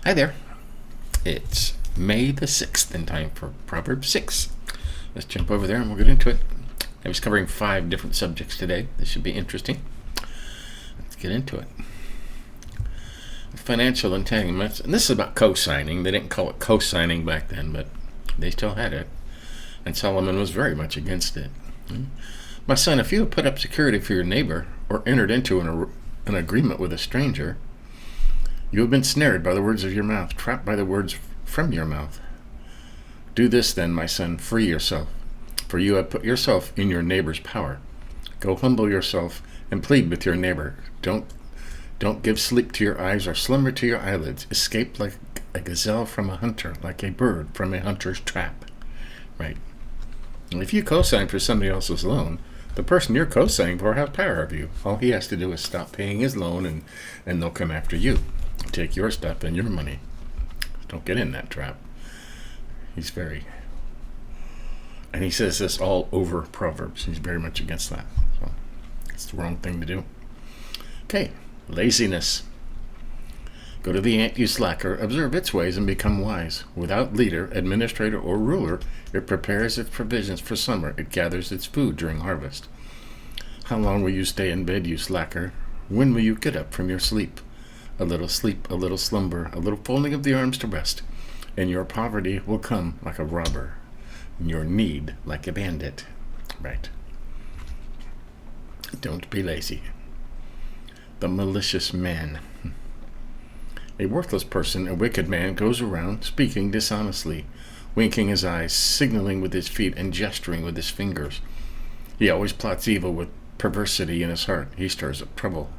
Hi there. It's May the 6th and time for Proverbs 6. Let's jump over there and we'll get into it. I was covering 5 different subjects today. This should be interesting. Let's get into it. Financial entanglements. And this is about co-signing. They didn't call it co-signing back then, but they still had it. And Solomon was very much against it. My son, if you have put up security for your neighbor or entered into an agreement with a stranger, you have been snared by the words of your mouth, trapped by the words from your mouth. Do this then, my son, free yourself, for you have put yourself in your neighbor's power. Go humble yourself and plead with your neighbor. Don't give sleep to your eyes or slumber to your eyelids. Escape like a gazelle from a hunter, like a bird from a hunter's trap. Right. And if you co-sign for somebody else's loan, the person you're co-signing for has power over you. All he has to do is stop paying his loan and they'll come after you. Take your stuff and your money. Don't get in that trap. And he says this all over Proverbs. He's very much against that. So it's the wrong thing to do. Okay, laziness. Go to the ant, you slacker, observe its ways and become wise. Without leader, administrator, or ruler, it prepares its provisions for summer. It gathers its food during harvest. How long will you stay in bed, you slacker? When will you get up from your sleep? A little sleep, a little slumber, a little folding of the arms to rest, and your poverty will come like a robber, and your need like a bandit. Right. Don't be lazy. The malicious man. A worthless person, a wicked man, goes around speaking dishonestly, winking his eyes, signaling with his feet, and gesturing with his fingers. He always plots evil with perversity in his heart. He stirs up trouble.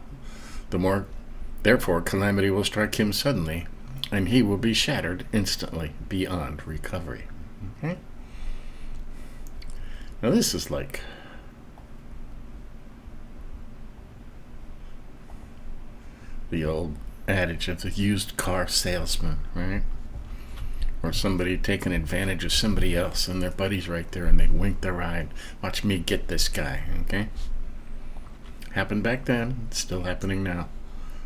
Therefore, calamity will strike him suddenly, and he will be shattered instantly, beyond recovery. Okay? Now this is like the old adage of the used car salesman, right? Or somebody taking advantage of somebody else, and their buddy's right there, and they wink their eye. Watch me get this guy, okay? Happened back then. It's still happening now.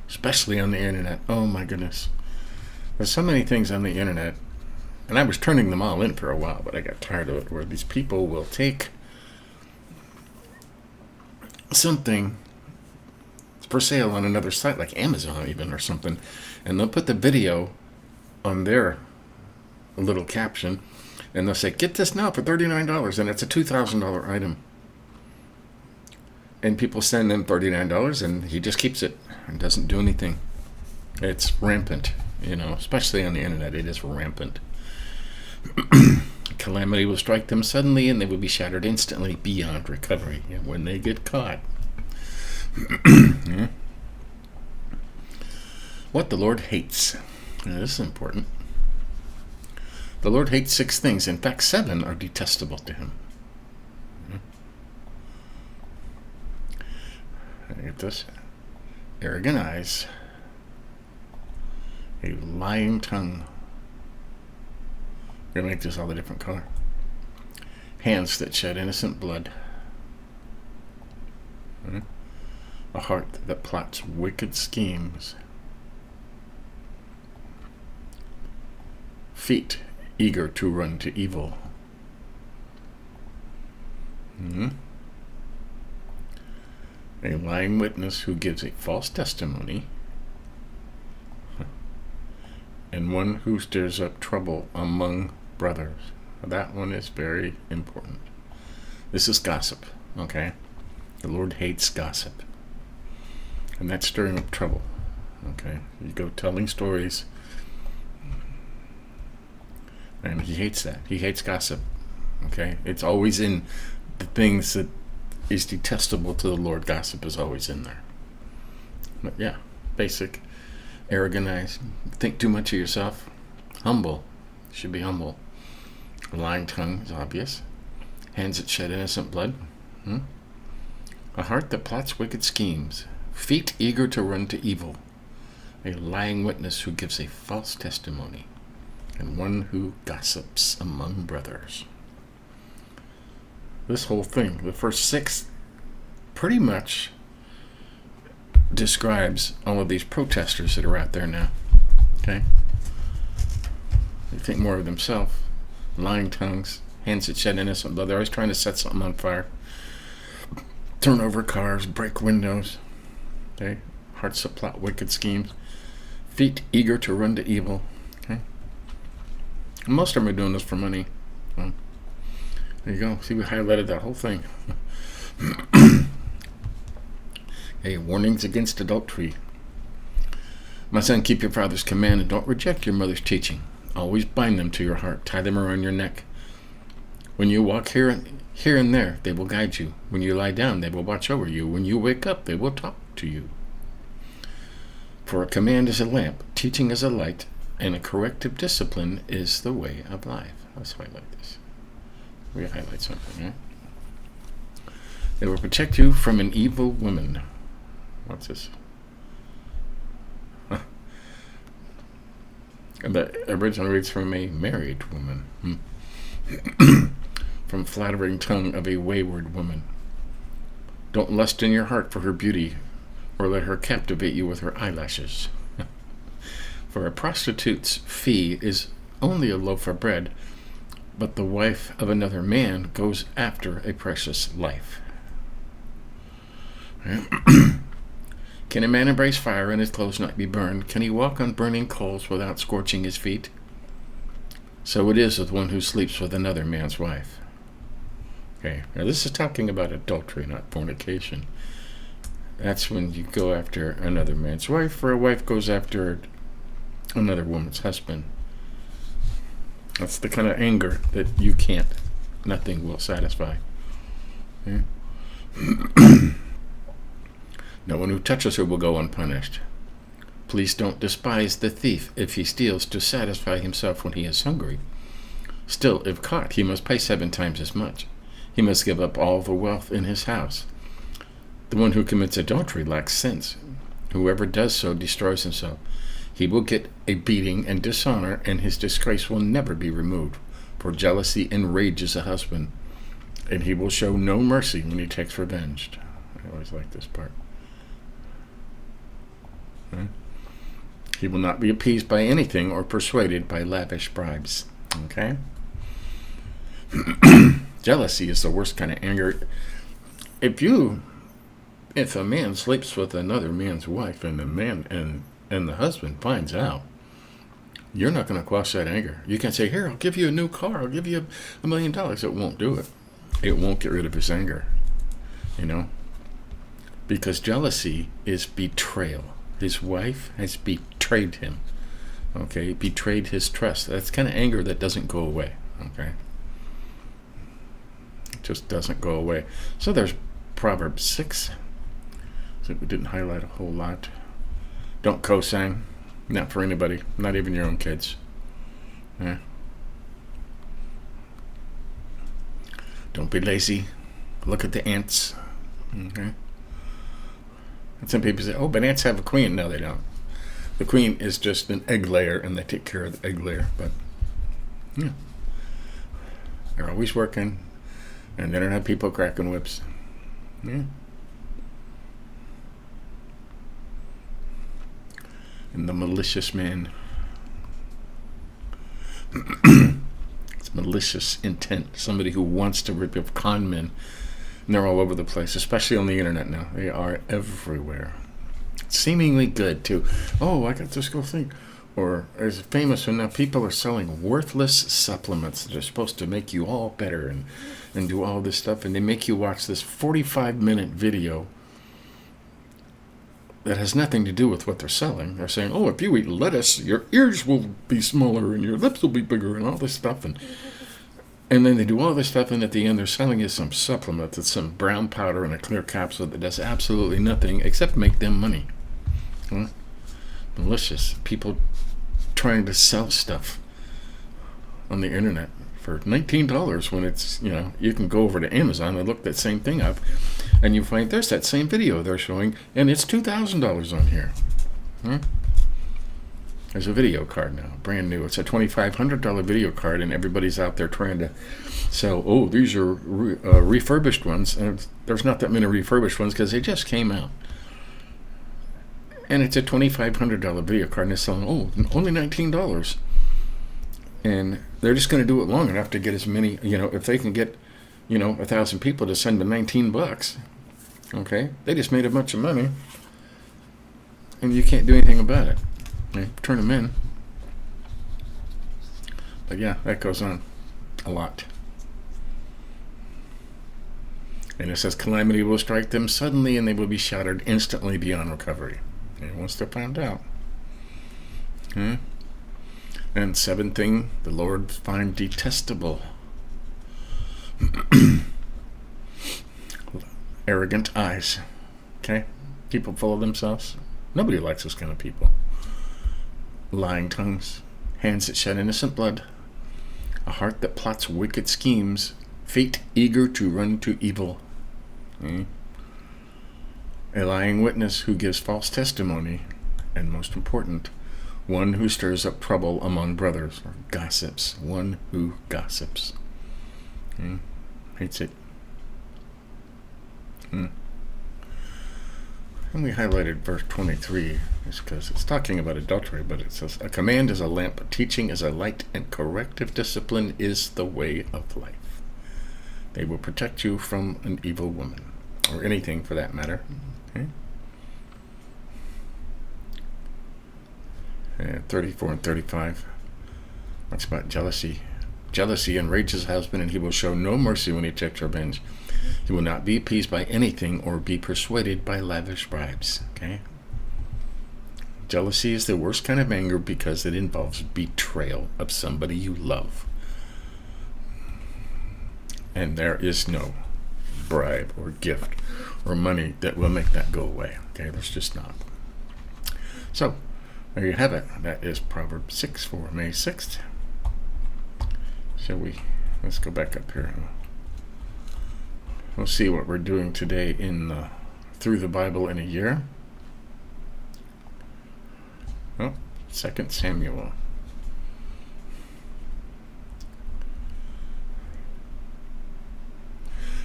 Especially on the internet. Oh my goodness. There's so many things on the internet, and I was turning them all in for a while, but I got tired of it, where these people will take something for sale on another site, like Amazon even, or something, and they'll put the video on their little caption, and they'll say, get this now for $39, and it's a $2,000 item. And people send them $39, and he just keeps it and doesn't do anything. It's rampant, especially on the internet. It is rampant. Calamity will strike them suddenly, and they will be shattered instantly beyond recovery when they get caught. Yeah. What the Lord hates. Now, this is important. The Lord hates 6 things. In fact, 7 are detestable to him. Get this. Arrogant eyes, a lying tongue. We're gonna make this all a different color. Hands that shed innocent blood. A heart that plots wicked schemes. Feet eager to run to evil. A lying witness who gives a false testimony, and one who stirs up trouble among brothers. That one is very important. This is gossip, okay? The Lord hates gossip. And that's stirring up trouble, okay? You go telling stories, and he hates that. He hates gossip, okay? It's always in the things that is detestable to the Lord. Gossip is always in there. But yeah, basic. Arrogant eyes. Think too much of yourself. Humble. Should be humble. A lying tongue is obvious. Hands that shed innocent blood. A heart that plots wicked schemes. Feet eager to run to evil. A lying witness who gives a false testimony. And one who gossips among brothers. This whole thing, the first 6, pretty much describes all of these protesters that are out there now. Okay? They think more of themselves. Lying tongues, hands that shed innocent blood. They're always trying to set something on fire. Turn over cars, break windows. Okay? Hearts that plot wicked schemes. Feet eager to run to evil. Okay? And most of them are doing this for money. So, there you go. See, we highlighted that whole thing. Hey, warnings against adultery. My son, keep your father's command and don't reject your mother's teaching. Always bind them to your heart. Tie them around your neck. When you walk here and there, they will guide you. When you lie down, they will watch over you. When you wake up, they will talk to you. For a command is a lamp, teaching is a light, and a corrective discipline is the way of life. Let's highlight this. We highlight something, right? They will protect you from an evil woman. What's this? The original reads from a married woman. From flattering tongue of a wayward woman. Don't lust in your heart for her beauty, or let her captivate you with her eyelashes. For a prostitute's fee is only a loaf of bread, but the wife of another man goes after a precious life. Can a man embrace fire and his clothes not be burned? Can he walk on burning coals without scorching his feet? So it is with one who sleeps with another man's wife. Okay, now this is talking about adultery, not fornication. That's when you go after another man's wife, or a wife goes after another woman's husband. That's the kind of anger that you can't, nothing will satisfy. Okay? No one who touches her will go unpunished. Please don't despise the thief if he steals to satisfy himself when he is hungry. Still, if caught, he must pay 7 times as much. He must give up all the wealth in his house. The one who commits adultery lacks sense. Whoever does so destroys himself. He will get a beating and dishonor, and his disgrace will never be removed. For jealousy enrages a husband, and he will show no mercy when he takes revenge. I always like this part. He will not be appeased by anything or persuaded by lavish bribes. Okay? Jealousy is the worst kind of anger. If a man sleeps with another man's wife and the husband finds out, you're not going to quash that anger. You can say, here, I'll give you a new car, I'll give you $1 million. It won't do it. It won't get rid of his anger. You know? Because jealousy is betrayal. His wife has betrayed him. Okay? Betrayed his trust. That's kind of anger that doesn't go away. Okay? It just doesn't go away. So there's Proverbs 6. So we didn't highlight a whole lot. Don't co-sign. Not for anybody. Not even your own kids. Yeah. Don't be lazy. Look at the ants. Okay? And some people say, oh, but ants have a queen. No, they don't. The queen is just an egg layer, and they take care of the egg layer. But, yeah. They're always working, and they don't have people cracking whips. Yeah. And the malicious man. It's malicious intent. Somebody who wants to rip off con men. And they're all over the place, especially on the internet now. They are everywhere. Seemingly good, too. Oh, I got this cool thing. Or there's a famous one now. People are selling worthless supplements that are supposed to make you all better and do all this stuff. And they make you watch this 45-minute video that has nothing to do with what they're selling. They're saying, oh, if you eat lettuce, your ears will be smaller and your lips will be bigger and all this stuff. And then they do all this stuff, and at the end they're selling you some supplement that's some brown powder in a clear capsule that does absolutely nothing except make them money. Huh? Malicious. People trying to sell stuff on the internet for $19 when it's, you can go over to Amazon and look that same thing up, and you find there's that same video they're showing, and it's $2,000 on here. Huh? There's a video card now, brand new. It's a $2,500 video card, and everybody's out there trying to sell, oh, these are refurbished ones. And there's not that many refurbished ones because they just came out. And it's a $2,500 video card, and it's selling, oh, only $19. And they're just going to do it long enough to get as many, if they can get, 1,000 people to send them $19, okay? They just made a bunch of money, and you can't do anything about it. Okay? Turn them in. But yeah, that goes on a lot. And it says, calamity will strike them suddenly, and they will be shattered instantly beyond recovery. And once they're found out. And seventh thing, the Lord find detestable. Arrogant eyes. Okay? People full of themselves. Nobody likes those kind of people. Lying tongues. Hands that shed innocent blood. A heart that plots wicked schemes. Feet eager to run to evil. A lying witness who gives false testimony. And most important, one who stirs up trouble among brothers, or gossips. One who gossips. Hates it. And we highlighted verse 23 just because it's talking about adultery, but it says, a command is a lamp, teaching is a light, and corrective discipline is the way of life. They will protect you from an evil woman, or anything for that matter. And 34 and 35 talks about jealousy. Jealousy enrages a husband, and he will show no mercy when he takes revenge. He will not be appeased by anything or be persuaded by lavish bribes. Okay? Jealousy is the worst kind of anger because it involves betrayal of somebody you love. And there is no bribe or gift or money that will make that go away. Okay? There's just not. So, there you have it. That is Proverbs 6 for May 6th. Let's go back up here. We'll see what we're doing today in Through the Bible in a Year. 2 Samuel.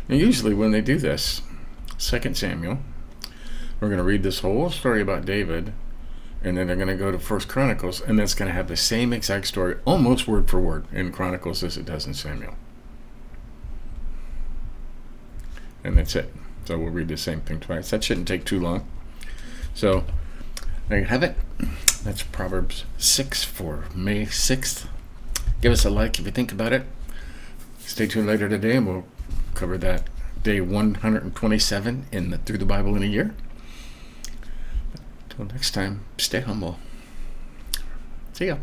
Now usually when they do this, 2 Samuel, we're going to read this whole story about David, and then they're going to go to 1 Chronicles, and that's going to have the same exact story, almost word for word, in Chronicles as it does in Samuel. And that's it. So we'll read the same thing twice. That shouldn't take too long. So there you have it. That's Proverbs 6 for May 6th. Give us a like if you think about it. Stay tuned later today, and we'll cover that day 127 in the Through the Bible in a Year. Until next time, stay humble. See ya.